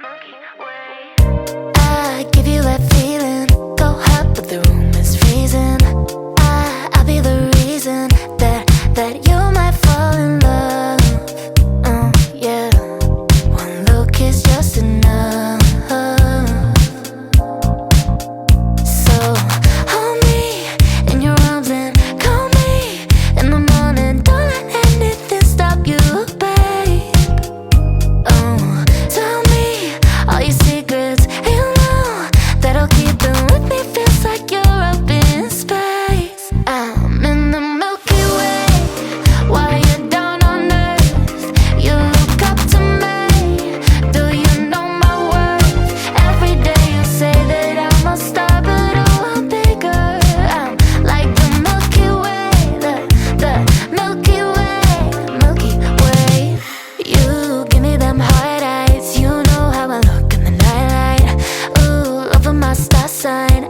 I give you that feeling, go hot but the room is freezing. I'll be the reason that you might fall in love. Yeah, one look is just enough. So hold me in your arms and call me in the morning. Don't let anything stop you, babe. Tell me all your secrets, you know that I'll keep them with me. Feels like you're up in space. I'm in the Milky Way while you're down on Earth. You look up to me, do you know my worth? Every day you say that I'm a star, but oh, I'm bigger. I'm like the Milky Way, the Milky Way, Milky Way. You give me them hard eyes, you know how I look in the nightlight. Ooh, over my star sign.